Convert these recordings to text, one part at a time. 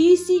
DC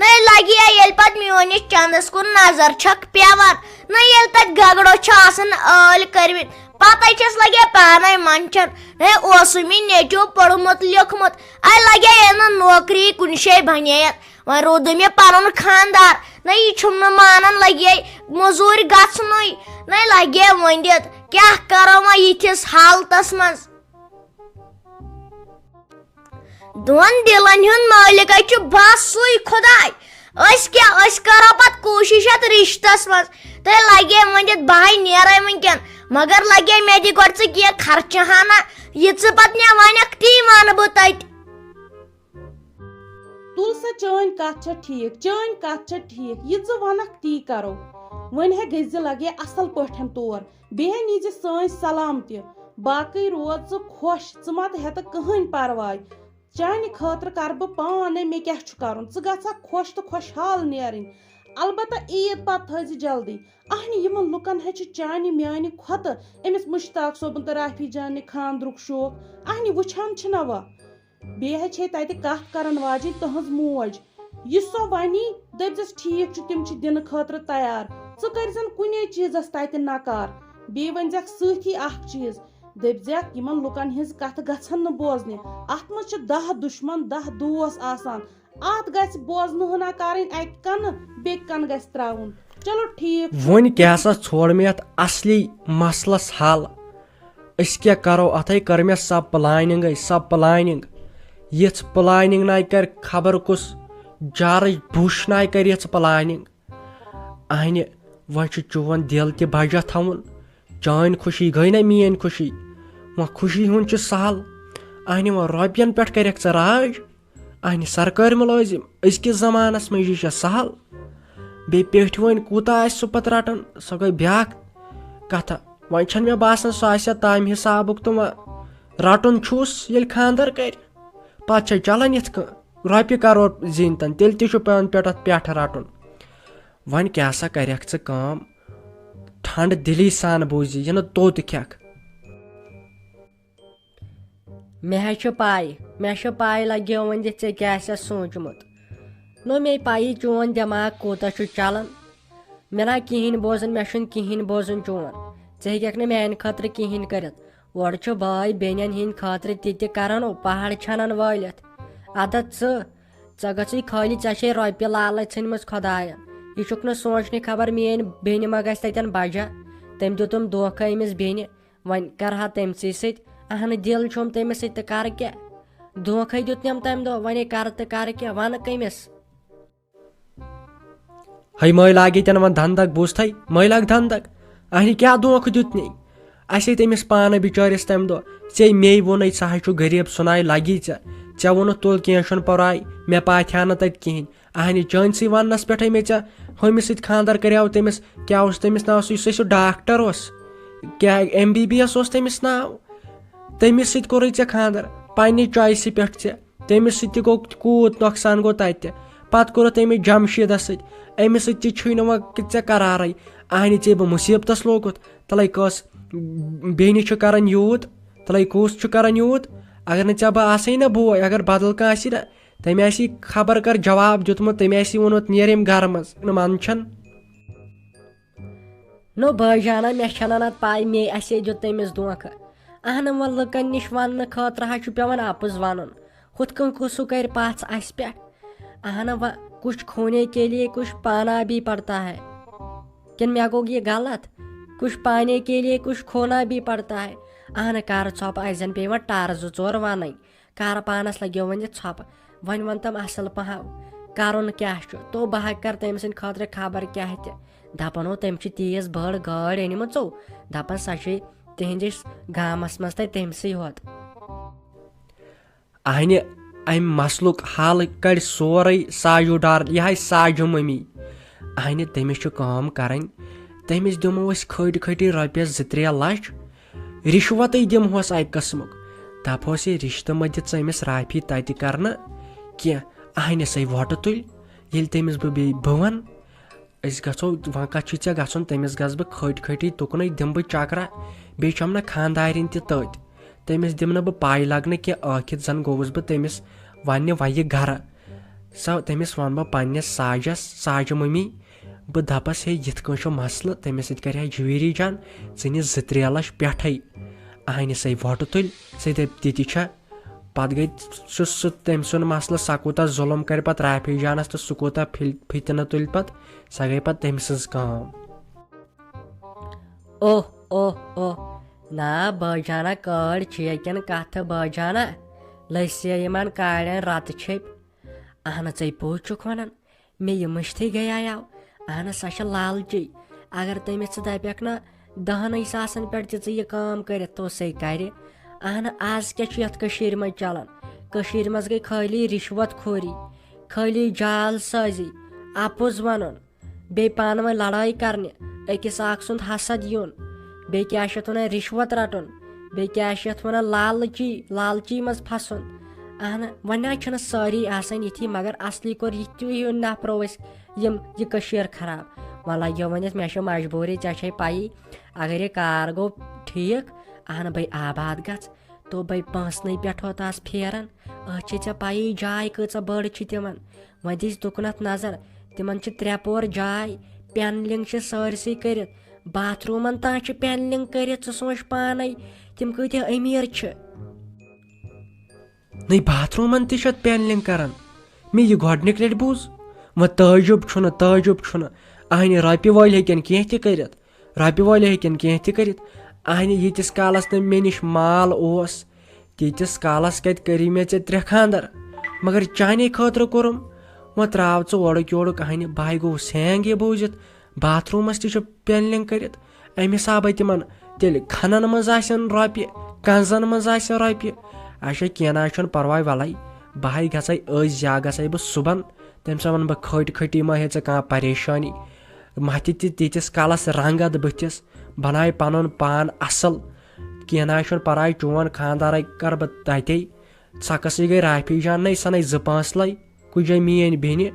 نہ لگی ییٚلہِ پتہٕ میٲنِس چندس کُن نظر چھکھ پیوان نہ ییٚلہِ تتہِ گگڑو چھِ آسان ٲلۍ کٔرمٕتۍ پتہٕ چھس لگے پانے منچن نہ اوسُے مےٚ نیٚچو پوٚرمُت لیوٗکھمُت لگے نہٕ نوکری کُنہِ جایہِ بنییتھ وۄنۍ روٗدُے مےٚ پنُن خاندار نہ یہِ چھُم نہٕ مانان لگے موٚزوٗرۍ گژھنُے نہ لگے ؤنِتھ کیاہ کرو وۄنۍ یِتھِس حالتس منٛز دۄن دِلن ہُنٛد مٲلِک چھُ بس سُے خۄداے أسۍ کرو پتہٕ کوٗشِش اتھ رشتس منٛز تہٕ لگے ؤنِتھ بہے نیرے وٕنکیٚن مگر لگے مےٚ دِ گۄڈٕ ژٕ کینٛہہ خرچہٕ ہنا یہِ ژٕ پتہٕ مےٚ ونکھ تی ونہٕ بہٕ تتہِ تُل سا چٲنۍ کتھ چھےٚ ٹھیٖک یہِ ژٕ ونکھ تی کرو وۄنۍ ہے گٔژھۍ زِ لگے اصل پٲٹھۍ تور بیٚیہِ نیٖزِ سٲنۍ سلام تہِ باقٕے روز ژٕ خۄش ژٕ مت ہٮ۪تہٕ کٕہٕنۍ پرواے چانہِ خٲطرٕ کرٕ بہٕ پانے مےٚ کیاہ چھُ کرُن ژٕ گژھکھ خۄش تہٕ خۄشحال نیرٕنۍ البتہ عیٖد پتہٕ تھٲیزِ جلدی اہنہِ یِمن لُکن ہے چھُ چانہِ میانہِ کھۄتہٕ أمِس مشتاق صٲبُن تہٕ رافی جانہِ خاندرُک شوق اہنہِ وٕچھان چھِنہ وا بیٚیہِ ہے چھے تتہِ کتھ کرن واجِنۍ تٕہٕنٛز موج یہِ سۄ ونی دٔپزٮ۪س ٹھیٖک چھُ تِم چھِ دِنہٕ خٲطرٕ تیار ژٕ کٔرزن کُنے چیٖزس تتہِ نکار بیٚیہِ ؤنزٮ۪کھ سۭتی اکھ چیٖز دٔپزٮ۪کھ یِمن لُکن ہٕنٛز کتھٕ گژھن نہٕ بوزنہِ اتھ منٛز چھِ 10 دُشمن 10 دوس آسان اتھ گژھِ بوزنہٕ ہنا کرٕنۍ اکہِ کنہٕ بیٚکہِ کنہٕ گژھِ تراوُن چلو ٹھیٖک وۄنۍ کیٛاہ سا ژھوڑ مےٚ اتھ اصلی مسلس حل أسۍ کیٛاہ کرو اتھے کٔر مےٚ سب پلاننگ یِژھ پلاننگ ناے کر خبر کُس جارٕچ بُش ناے کر یِژھ پلاننگ اہنہِ وۄنۍ چھُ چون دل تہِ بجا تھاوُن چٲنۍ خوشی گٔے نا میٲنۍ خوشی وۄنۍ خوشی ہُنٛد چھُ سہل اہنہِ وۄنۍ رۄپین پٮ۪ٹھ کرکھ ژٕ راج اہنہِ سرکٲرۍ مُلٲزم أزکِس زمانس منٛز یہِ چھےٚ سہل بیٚیہِ پیٚٹھۍ وۄنۍ کوٗتاہ آسہِ سُہ پتہٕ رٹان سۄ گٔے بیٛاکھ کتھا وۄنۍ چھنہٕ مےٚ باسان سُہ آسہِ تامہِ حسابُک تہٕ وۄنۍ رٹُن چھُس ییٚلہِ خانٛدر کرِ پتہٕ چھےٚ چلان یِتھ کٔنۍ رۄپیہِ کرور زیٖنتن تیٚلہِ تہِ چھُ پیٚوان پٮ۪ٹھ رٹُن وۄنۍ کیٛاہ سا کرکھ ژٕ کٲم ٹھنڈٕ دلی سان بوٗزِ یہِ نہٕ توٚت کھٮ۪کھ مےٚ چھُ پاے لگیو وۄنۍ زِ ژےٚ کیٛاہ آسہِ سوٗنٛچمُت نو مےٚ پایی چون دٮ۪ماغ کوٗتاہ چھُ چلان مےٚ نا کِہینۍ بوزُن مےٚ چھُنہٕ کِہینۍ بوزُن چون ژٕ ہیٚککھ نہٕ میانہِ خٲطرٕ کِہینۍ کٔرِتھ اورٕ چھُ بٲے بیٚنٮ۪ن ہِنٛدۍ خٲطرٕ تہِ کران پہاڑ چھنان وٲلِتھ عدت ژٕ گژھٕے خٲلی ژےٚ چھے رۄپیہِ لالچ ژھٕنمٕژ خۄداین یہِ چھُکھ نہٕ سونٛچنٕے خبر میٲنۍ بیٚنہِ ما گژھِ تتٮ۪ن بجا تٔمۍ دیُتُم دھوکہٕ أمِس بیٚنہِ وۄنۍ کرہا تٔمسٕے سۭتۍ اہنہٕ دل چھُم تٔمِس سۭتۍ تہٕ کرٕ کیٛاہ دھوکھے دیُتنم تمہِ دۄہ وۄنۍ کرٕ تہٕ کرٕ کیٛاہ ونہٕ کٔمِس ہے مٲلۍ لاگ ییٚتٮ۪ن وۄنۍ دھنٛدک بوٗزتھے مٲلۍ لاگ دھنٛدک اہنہِ کیٛاہ دھوکہٕ دیُتنٕے اسے تٔمِس پانہٕ بِچٲرِس تمہِ دۄہ ژےٚ مے ووٚنُے ژٕ حظ چھُ غریٖب سُناے لگی ژےٚ ووٚنُتھ تُل کینٛہہ چھُنہٕ پرواے مےٚ پاتھِ نہٕ تتہِ کِہینۍ اہنہِ چٲنسٕے وننس پٮ۪ٹھے مےٚ ژےٚ ہُمِس سۭتۍ خاندر کریاو تٔمِس کیٛاہ اوس تٔمِس ناو سُہ ڈاکٹر اوس کیٛاہ MBBS اوس تٔمِس ناو تٔمِس سۭتۍ کوٚرُے ژےٚ خاندر پننہِ چویسہِ پٮ۪ٹھ ژےٚ تٔمِس سۭتۍ تہِ گوٚو کوٗت نۄقصان گوٚو تتہِ تہِ پتہٕ کوٚرُتھ أمِس جمشیٖدس سۭتۍ أمِس سۭتۍ تہِ چھُے نہٕ وۄنۍ ژےٚ قرارے اہنہِ ژےٚ بہٕ مُصیبتس لوگُتھ تلے کۄس بیٚنہِ چھُ کران یوٗت تلے کُس چھُ کران یوٗت اگر نہٕ ژےٚ بہٕ آسے نا بوے اگر بدل کانٛہہ آسی نا تٔمۍ آسی خبر کر جواب دیُتمُت تٔمۍ آسی ووٚنمُت نیر ییٚمہِ گرٕ منٛز منٛدچھن نو بٲے جانا مےٚ چھنہٕ نتہٕ پاے مے اسے دیُت تٔمِس دھوکہٕ اہنہٕ وۄنۍ لُکن نِش وننہٕ خٲطرٕ حظ چھُ پیٚوان اپُز ونُن ہُتھ کٔنۍ کُسُہ کرِ پژھ اسہِ پٮ۪ٹھ اہنہٕ وۄنۍ کچھ کھونے کے لیے کچھ پانا بھی پڑتا ہے کِنہٕ مےٚ گوٚو یہِ غلط کچھ پانے کے لیے کچھ کھونا بھی پڑتا ہے اہنہٕ کر ژھۄپہٕ اسہِ زن پیٚیہِ وۄنۍ ٹر 2-4 ونٕنۍ کر پانس لگیو وۄنۍ یہِ ژھۄپہٕ وۄنۍ ون تم اصل پہم کرُن کیٛاہ چھُ تو بہٕ ہا کرٕ تٔمۍ سٕنٛدِ خٲطرٕ خبر کیٛاہ تہِ دپان تٔمۍ چھِ تیٖژ بٔڑ گٲڑۍ أنمٕژ دپان سۄ چھے تِہنٛدِس گامس منٛز تتہِ تٔمسٕے یوت اہنہِ امہِ مسلُک حل کڑِ سورُے ساجوٗ ڈار یہِ ہاے ساجوٗ مٔمی اہنہِ تٔمِس چھُ کٲم کرٕنۍ تٔمِس دِمو أسۍ کھٔٹۍ رۄپیس 2-3 لچھ رِشوتٕے دِمہوس اکہِ قٕسمُک دپہوس یہِ رشتہٕ مہ دِ ژٕ أمِس رافی تتہِ کرنہٕ کینٛہہ اہنِسٕے وۄٹہٕ تُلۍ ییٚلہِ تٔمِس بہٕ بیٚیہِ بہٕ ونہٕ أسۍ گژھو وۄنۍ کتھ چھُے ژےٚ گژھُن تٔمِس گژھٕ بہٕ کھٔٹۍ تُکنٕے دِمہٕ بہٕ چکرا بیٚیہِ چھم نہ خاندارِنۍ تہِ تٔتۍ تٔمِس دِمہٕ نہٕ بہٕ پاے لگنہٕ کینٛہہ ٲکھِتھ زن گوٚوُس بہٕ تٔمِس وننہِ وۄنۍ یہِ گرٕ سو تٔمِس وَنہٕ بہٕ پنٛنِس ساجہِ مٔمی بہٕ دَپَس ہے یِتھ کٔنۍ چھُ مسلہٕ تٔمِس سۭتۍ کرِ ہا جویری جان ژٕ نہِ 2-3 لَچھ پٮ۪ٹھَے اہنہِ سٕے وۄٹہٕ تُلۍ سُہ دَپہِ تِتہِ چھا پَتہٕ گٔے سُہ تٔمۍ سُنٛد مسلہٕ سۄ کوٗتاہ ظُلم کرِ پَتہٕ رافی جانَس تہٕ سُہ کوٗتاہ فِتنہٕ تُلہِ پَتہٕ سۄ گٔے پَتہٕ تٔمۍ سٕنٛز کٲم. اوہ اوہ اوہ نا بٲجانا کٲڑۍ چیکٮ۪ن کَتھٕ بٲجانا لٔسے یِمن کاڑٮ۪ن رتہٕ چھٔپۍ. اہن ژے پوٚز چھُکھ وَنان مےٚ یہِ مٔشتھٕے گٔیاو. اہن سۄ چھِ لالچی. اگر تٔمِس ژٕ دَپٮ۪کھ نا 10 ساسن پٮ۪ٹھ دِ ژٕ یہِ کٲم کٔرِتھ تو سُے کرِ. اہن آز کیٛاہ چھُ یتھ کٔشیٖرِ منٛز چلان. کٔشیٖرِ منٛز گٔے خٲلی رِشوت خوری خٲلی جال سٲزی اپُز وَنُن بیٚیہِ پانہٕ ؤنۍ لڑٲے کرنہِ أکِس اکھ سُنٛد حسد یُن بیٚیہِ کیٛاہ چھِ اتھ وَنان رِشوت رٹُن بیٚیہِ کیٛاہ چھِ اتھ وَنان لالچی منٛز پھسُن. اہن وۄنۍ حظ چھِنہٕ سٲری آسان یِتھی مگر اصلی کوٚر یِتھیو نفرو أسۍ یہِ کٔشیٖر خراب. وۄنۍ لگیو ؤنِتھ مےٚ چھِ مجبوٗری ژےٚ چھے پَیی اگر یہِ کار گوٚو ٹھیٖک اہن بٔے آباد گژھ تو بٔے پونٛسنٕے پٮ۪ٹھ ہوتاس پھیران. أتھۍ چھے ژےٚ پَیی جاے کۭژاہ بٔڑ چھِ تِمن. وۄنۍ دِس دُکنتھ نظر تِمن چھِ 3 پور جاے پینلنگ چھِ سٲرسٕے کٔرِتھ باتھ روٗمن تانۍ چھِ پینلنگ کٔرِتھ ژٕ سونٛچ پانے تِم کۭتیاہ أمیٖر چھِ. نٔے باتھ روٗمن تہِ چھِ اتھ پینلنگ کران مےٚ یہِ گۄڈنِکۍ لٹہِ بوٗز. وۄنۍ تعجُب چھُنہٕ اہنہِ رۄپیہِ وٲلۍ ہیٚکن کینٛہہ تہِ کٔرِتھ اہنہِ ییٖتِس کالس نہٕ مےٚ نِش مال اوس تیٖتِس کالس کتہِ کٔری مےٚ ژےٚ 3 خانٛدر مگر چانے خٲطرٕ کوٚرُم. وۄنۍ ترٛاو ژٕ اورُک یورُک اہنہِ بہٕ گوٚو سینگ یہِ بوٗزِتھ باتھ روٗمس تہِ چھُ پینلنگ کٔرِتھ. امہِ حسابے تِمن تیٚلہِ کھنن منٛز آسن رۄپیہِ کنزن منٛز آسہِ رۄپیہِ. اچھا کینٛہہ نہ حظ چھُنہٕ پرواے وَلے بہٕ گژھے أزۍ یا گژھے بہٕ صُبحن تمہِ ساتہٕ وَنہٕ بہٕ کھٔٹۍ ما ہے ژےٚ کانٛہہ پریشٲنی مَتھِ تہِ تیٖتِس کالس رنٛگ اتھ بٕتھِس بناے پنُن پان اصل. کینٛہہ نہ حظ چھُنہٕ پرواے چون خانٛدارے کرٕ بہٕ تتے ژکھسٕے گٔے رافی جان نَے سۄ نَے 2-5 لَے کُجے میٲنۍ بیٚنہِ